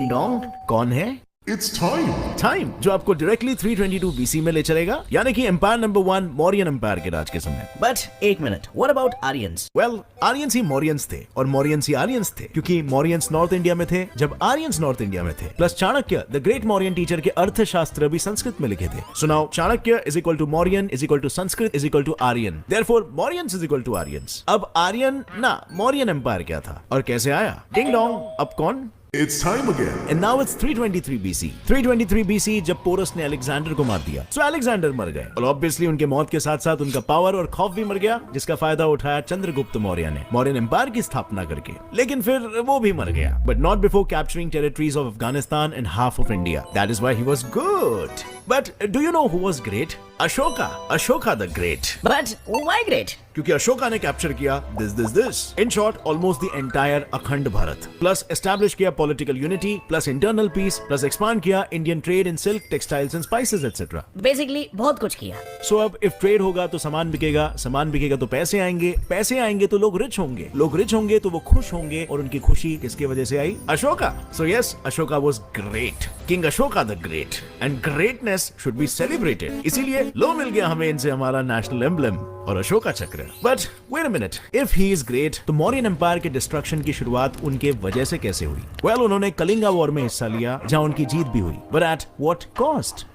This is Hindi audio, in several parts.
डिंग डोंग, कौन है? It's time. टाइम, जो आपको डायरेक्टली 322 बीसी में ले चलेगा, यानी कि एम्पायर नंबर 1 मौर्यन एम्पायर के राज के समय। बट एक minute, what about Aryans? Well, Aryans ही मौर्यंस थे और मौर्यंस ही आर्यंस थे, क्योंकि मौर्यंस नॉर्थ इंडिया में थे जब आर्यंस नॉर्थ इंडिया में थे। Plus Chanakya the great Mauryan teacher के अर्थशास्त्र भी संस्कृत में लिखे थे। So now Chanakya is equal to Mauryan is equal to Sanskrit is equal to Aryan, therefore Mauryans is equal to Aryans. अब आर्यन ना मौर्यन एम्पायर क्या था और कैसे आया? डिंग डोंग, अब कौन? It's time again. And now it's 323 BC. 323 BC जब पोरस ने अलेक्जेंडर को मार दिया, तो अलेक्जेंडर मर गए और ऑब्वियसली उनके मौत के साथ साथ उनका पावर और खौफ भी मर गया, जिसका फायदा उठाया चंद्रगुप्त मौर्य ने मौर्यन एम्पायर की स्थापना करके। लेकिन फिर वो भी मर गया, but not before capturing territories of Afghanistan and half of India. That is why he was good. But do you know who was great? Ashoka, Ashoka the great. But why great? क्योंकि अशोका ने कैप्चर किया this in short almost the entire Akhand Bharat, plus establish किया political unity, plus internal peace, plus expand किया Indian trade in silk, textiles and spices etcetera. Basically बहुत कुछ किया। सो अब इफ ट्रेड होगा तो सामान बिकेगा, सामान बिकेगा तो पैसे आएंगे, पैसे आएंगे तो लोग रिच होंगे, लोग रिच होंगे तो वो खुश होंगे, और उनकी खुशी किसकी वजह से आई? Ashoka. So yes, Ashoka was great, king Ashoka the great, and greatness should be celebrated. इसीलिए लो मिल गया हमें इनसे हमारा नेशनल एम्ब्लेम और Ashoka chakra. But wait a minute, if he is great तो मौर्यन एम्पायर के डिस्ट्रक्शन की शुरुआत उनके वजह से कैसे हुई? वेल, उन्होंने कलिंगा वॉर में हिस्सा लिया जहां उनकी जीत भी हुई, but at what cost?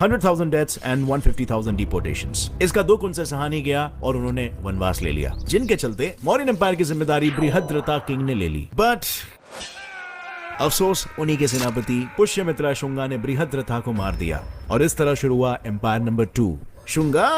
100,000 deaths and 150,000 डिपोर्टेशंस। इसका दुख उनसे सहा नहीं गया और उन्होंने वनवास ले लिया, जिनके चलते मौर्यन एम्पायर की जिम्मेदारी बृहद्रथा किंग ने ले ली। बट अफसोस, उन्हीं के सेनापति पुष्यमित्रा शुंगा ने बृहद्रथा को मार दिया और इस तरह शुरू हुआ empire number 2, Shunga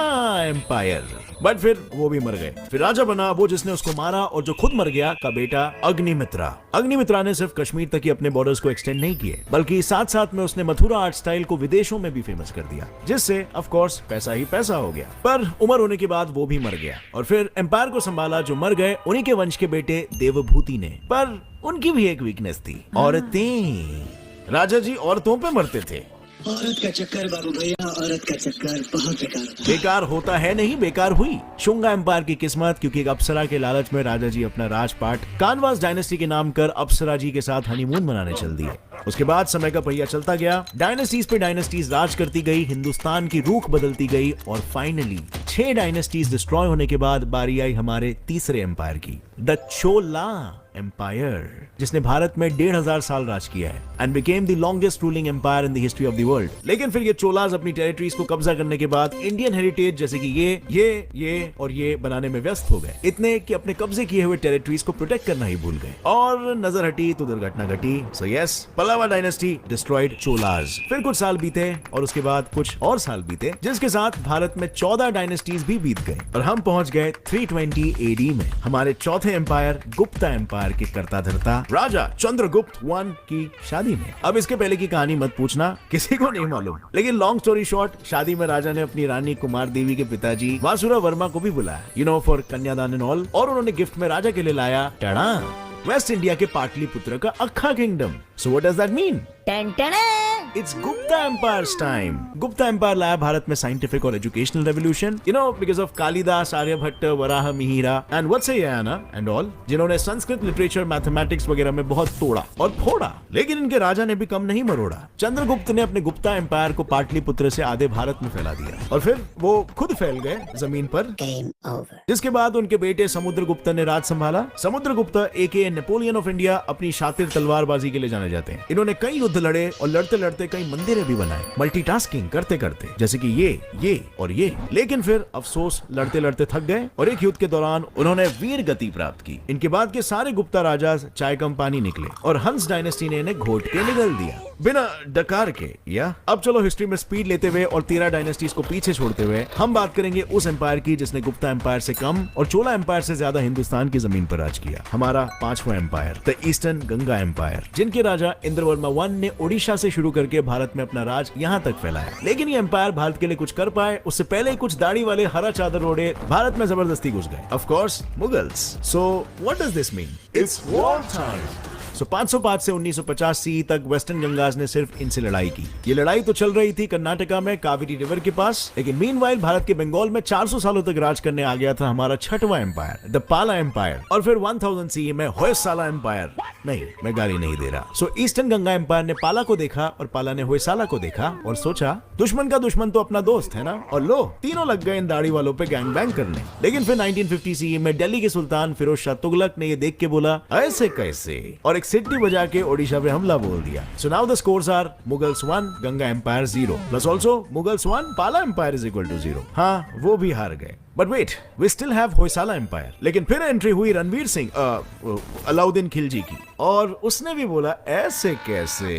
empire. But फिर वो भी मर गए। फिर राजा बना वो जिसने उसको मारा और जो खुद मर गया, का बेटा अग्निमित्रा। अग्निमित्रा ने सिर्फ कश्मीर तक ही अपने बॉर्डर्स को एक्सटेंड नहीं किए, बल्कि साथ साथ में उसने मथुरा आर्ट स्टाइल को विदेशों में भी फेमस कर दिया, जिससे ऑफ कोर्स पैसा ही पैसा हो गया। पर उम्र होने के बाद वो भी मर गया और फिर एम्पायर को संभाला जो मर गए उन्हीं के वंश के बेटे देवभूति ने। पर उनकी भी एक वीकनेस थी, औरतें। राजा जी औरतों पे मरते थे। औरत का चक्कर बाबू भैया, औरत का चक्कर बहुत बेकार होता है। बेकार होता है नहीं, बेकार हुई शुंगा एम्पायर की किस्मत, क्योंकि एक अप्सरा के लालच में राजा जी अपना राजपाट कानवास डायनेस्टी के नाम कर अप्सरा जी के साथ हनीमून मनाने चल दिए। उसके बाद समय का पहिया चलता गया, डायनेस्टीज पे डायनेस्टीज राज करती गई, हिंदुस्तान की रूख बदलती गई और फाइनली 6 डायनेस्टीज डिस्ट्रॉय होने के बाद बारी आई हमारे तीसरे एम्पायर की, द चोला एम्पायर, जिसने भारत में 1500 साल राज किया है and became the longest ruling empire in the history of the world. लेकिन फिर ये चोलाज अपनी टेरिटरीज को कब्जा करने के बाद इंडियन हेरिटेज जैसे कि ये और ये बनाने में व्यस्त हो गए, इतने कि अपने कब्जे किए हुए टेरिटरीज को प्रोटेक्ट करना ही भूल गए और नजर हटी तो दुर्घटना घटी। So yes, Pallava dynasty destroyed Cholas. फिर कुछ साल बीते और उसके बाद कुछ और साल बीते, जिसके साथ भारत में 14 डायनेस्टीज भी बीत गए और हम पहुंच गए 320 AD में हमारे चौथे एम्पायर गुप्ता एम्पायर के करता धरता राजा चंद्रगुप्त I की शादी में। अब इसके पहले की कहानी मत पूछना, किसी को नहीं मालूम, लेकिन लॉन्ग स्टोरी शॉर्ट, शादी में राजा ने अपनी रानी कुमार देवी के पिताजी वासुरा वर्मा को भी बुलाया, यू नो, फॉर कन्यादान एंड ऑल, और उन्होंने गिफ्ट में राजा के लिए लाया टड़ा वेस्ट इंडिया के पाटलिपुत्र का अक्खा kingdom. So what does that mean? It's Gupta Empire's time. Gupta Empire लाया भारत में साइंटिफिक और educational revolution, you know, because of Kalidasa, Aryabhatta, Varaha Mihira and Vatsyayana and all, जिन्होंने संस्कृत लिटरेचर, मैथमेटिक्स वगैरह में बहुत तोड़ा और फोड़ा। लेकिन इनके राजा ने भी कम नहीं मरोड़ा। चंद्रगुप्त ने अपने गुप्ता एम्पायर को पाटलिपुत्र से आधे भारत में फैला दिया और फिर वो खुद फैल गए जमीन पर। जिसके बाद उनके बेटे समुद्रगुप्त ने राज संभाला। समुद्रगुप्त एके नेपोलियन ऑफ इंडिया अपनी शातिर तलवारबाजी के लिए जाने जाते हैं। इन्होंने कई युद्ध लड़े और लड़ते लड़ते कई मंदिरें भी बनाए, मल्टीटास्किंग करते करते, जैसे कि ये और ये। लेकिन फिर अफसोस, लड़ते लड़ते थक गए और एक युद्ध के दौरान उन्होंने वीर गति प्राप्त की। इनके बाद के सारे गुप्ता राजा चाय कम पानी निकले और हंस डायनेस्टी ने इन्हें घोट के निगल दिया बिना डकार के। या अब चलो हिस्ट्री में स्पीड लेते हुए और 13 डायनेस्टीज को पीछे छोड़ते हुए हम बात करेंगे उस एम्पायर की जिसने गुप्ता एम्पायर से कम और चोला एम्पायर से ज्यादा हिंदुस्तान की जमीन पर राज किया, हमारा 5वां empire, the eastern Ganga empire, जिनके राजा इंद्रवर्मा I ने ओडिशा से शुरू करके भारत में अपना राज यहाँ तक फैलाया। लेकिन ये एम्पायर भारत के लिए कुछ कर पाए उससे पहले ही कुछ दाढ़ी वाले हरा चादर ओढ़े भारत में जबरदस्ती घुस गए, of course Mughals. So what does this mean? It's war time. So 505 से 1950 CE तक वेस्टर्न गंगाज ने सिर्फ इनसे लड़ाई की। ये लड़ाई तो चल रही थी कर्नाटका में कावेरी रिवर के पास, लेकिन मीनवाइल भारत के बंगाल में 400 सालों तक राज करने आ गया था हमारा छठवां एम्पायर, द पाला एम्पायर, और फिर 1000 CE में होयसाला एम्पायर। नहीं, मैं गाली नहीं दे रहा। सो ईस्टर्न गंगा एम्पायर ने पाला को देखा और पाला ने होयसाला को देखा और सोचा दुश्मन का दुश्मन तो अपना दोस्त है ना, और लो तीनों लग गए इन दाढ़ी वालों पे गैंग बैंग करने। लेकिन फिर 1950 CE में दिल्ली के सुल्तान फिरोज शाह तुगलक ने ये देख के बोला ऐसे कैसे, और एक सिटी बजा के ओडिशा पे हमला बोल दिया। So now the scores are Mughals 1, Ganga empire 0, plus also Mughals 1, Pala empire is equal to 0। हाँ, वो भी हार गए। But wait, we still have Hoysala empire. लेकिन फिर एंट्री हुई रणवीर सिंह अलाउद्दीन खिलजी की, और उसने भी बोला ऐसे कैसे।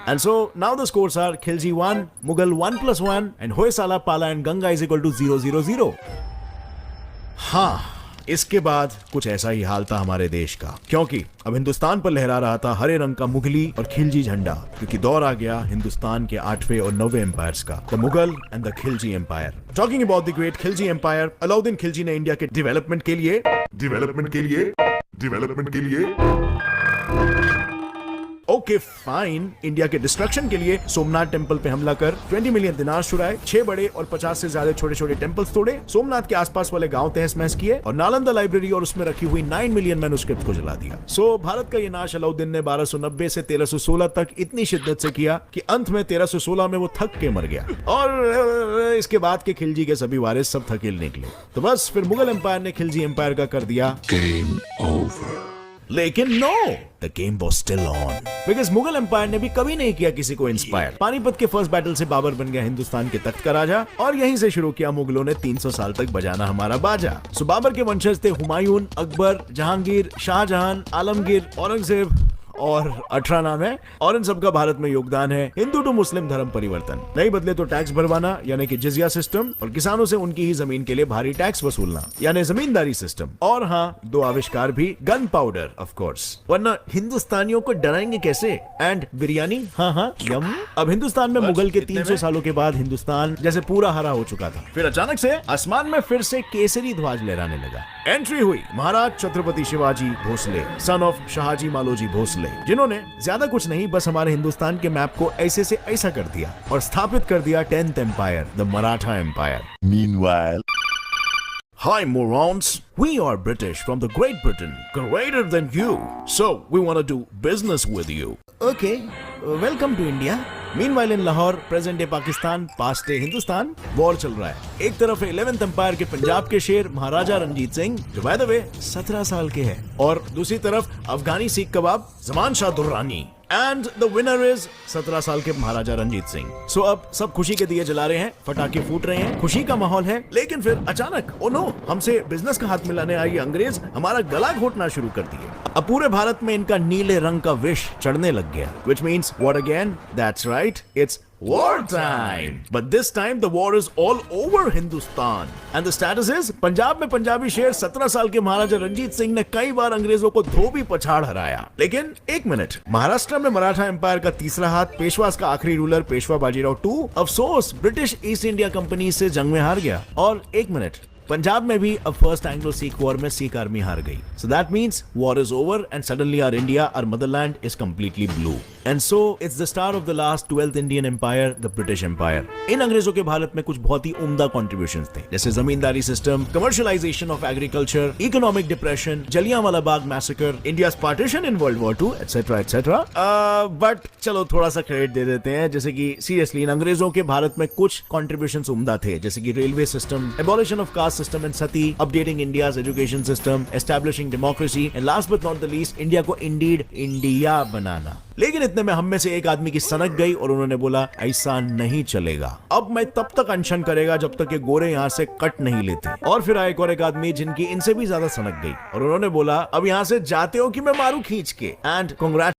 And so now the scores are Khilji 1, Mughal 1+1 and Hoysala, Pala and Ganga is equal to 000। हाँ, इसके बाद कुछ ऐसा ही हाल था हमारे देश का, क्योंकि अब हिंदुस्तान पर लहरा रहा था हरे रंग का मुगली और खिलजी झंडा, क्योंकि दौर आ गया हिंदुस्तान के 8वें और 9वें एम्पायर्स का, the Mughal and the Khilji empire. Talking about the great Khilji empire, Alauddin Khilji ने इंडिया के डेवलपमेंट के लिए ओके फाइन, इंडिया के डिस्ट्रक्शन के लिए सोमनाथ टेंपल पे हमला कर 20 मिलियन दिनार चुराए, 6 बड़े और 50 से ज्यादा छोटे छोटे टेंपल्स तोड़े, सोमनाथ के आसपास वाले गांव तहस महस किए, और नालंदा लाइब्रेरी और उसमें रखी हुई 9 मिलियन मैन्युस्क्रिप्ट को जला दिया। सो भारत का ये नाश अलाउद्दीन ने 1290 से 1316 तक इतनी शिद्दत से किया कि अंत में 1316 में वो थक के मर गया, और इसके बाद के खिलजी के सभी वारिस सब थकेल निकले। तो बस फिर मुगल एम्पायर ने खिलजी एम्पायर का कर दिया Game over. लेकिन no, the game was still on, because Mughal empire ने भी कभी नहीं किया किसी को इंस्पायर। पानीपत के फर्स्ट बैटल से बाबर बन गया हिंदुस्तान के तख्त का राजा, और यहीं से शुरू किया मुगलों ने 300 साल तक बजाना हमारा बाजा। सो बाबर के वंशज थे हुमायूं, अकबर, जहांगीर, शाहजहां, आलमगीर, औरंगजेब और 18 नाम है, और इन सबका भारत में योगदान है हिंदू टू मुस्लिम धर्म परिवर्तन। नहीं बदले तो टैक्स भरवाना यानी कि जिजिया सिस्टम, और किसानों से उनकी ही जमीन के लिए भारी टैक्स वसूलना यानी जमींदारी सिस्टम, और हाँ, 2 आविष्कार भी, गन पाउडर ऑफ कोर्स, वरना हिंदुस्तानियों को डराएंगे कैसे, एंड बिरयानी, हाँ यम। अब हिंदुस्तान में मुगल के 300 सालों के बाद हिंदुस्तान जैसे पूरा हरा हो चुका था, फिर अचानक से आसमान में फिर से केसरी ध्वज लहराने लगा। एंट्री हुई महाराज छत्रपति शिवाजी भोसले, सन ऑफ शाहजी मालोजी भोसले, जिन्होंने ज्यादा कुछ नहीं, बस हमारे हिंदुस्तान के मैप को ऐसे से ऐसा कर दिया और स्थापित कर दिया 10th empire, the Maratha empire. Meanwhile, Hi morons, we are British from the Great Britain, greater than you, so we want to do business with you. Okay, welcome to India. Meanwhile in Lahore, present day Pakistan, past day Hindustan, war चल रहा है। एक तरफ है 11th एम्पायर के पंजाब के शेर महाराजा रंजीत सिंह, जो बाय द वे 17 साल के हैं, और दूसरी तरफ अफगानी सीख कबाब Zaman Shah Durrani, and the winner is 17 साल के महाराजा रंजीत सिंह। सो अब सब खुशी के दिए जला रहे हैं, पटाखे फूट रहे हैं, खुशी का माहौल है, लेकिन फिर अचानक ओ नो, हमसे बिजनेस का हाथ मिलाने आई अंग्रेज हमारा गला घोटना शुरू कर दिए। अब पूरे भारत में इनका नीले रंग का विष चढ़ने लग गया, which means what again? That's right, it's war time. But this time the war is all over Hindustan. And the status is, Punjab में पंजाबी शेर 17 साल के महाराजा रंजीत सिंह ने कई बार अंग्रेजों को धोबी पछाड़ हराया। लेकिन एक मिनट, महाराष्ट्र में मराठा एम्पायर का तीसरा हाथ, पेशवास का आखिरी रूलर पेशवा बाजीराव 2, अफसोस ब्रिटिश ईस्ट इंडिया कंपनी से जंग में हार गया। और एक मिनट, पंजाब में भी अब फर्स्ट एंग्लो सिख वॉर में सिख आर्मी हार गई। So that means war is over and suddenly our India, our motherland is completely blue. And so it's the star of the last 12th Indian empire, the British empire. इन अंग्रेजों के भारत में कुछ बहुत ही उम्दा कॉन्ट्रीब्यूशंस थे, जैसे zamindari system, commercialisation of agriculture, economic depression, Jallianwala Bagh massacre, India's partition in world war 2, etcetera etcetera. But चलो थोड़ा सा क्रेडिट दे देते हैं, जैसे कि सीरियसली इन अंग्रेजों के भारत में कुछ कॉन्ट्रीब्यूशंस उम्दा थे, जैसे कि railway system, abolition of caste system and sati, updating India's education system, establishing democracy, and last but not the least, India को indeed इंडिया बनाना। लेकिन इतने में हम में से एक आदमी की सनक गई और उन्होंने बोला ऐसा नहीं चलेगा, अब मैं तब तक अनशन करेगा जब तक ये गोरे यहाँ से कट नहीं लेते। और फिर आए एक और एक आदमी जिनकी इनसे भी ज्यादा सनक गई और उन्होंने बोला अब यहाँ से जाते हो कि मैं मारू खींच के। And congratulation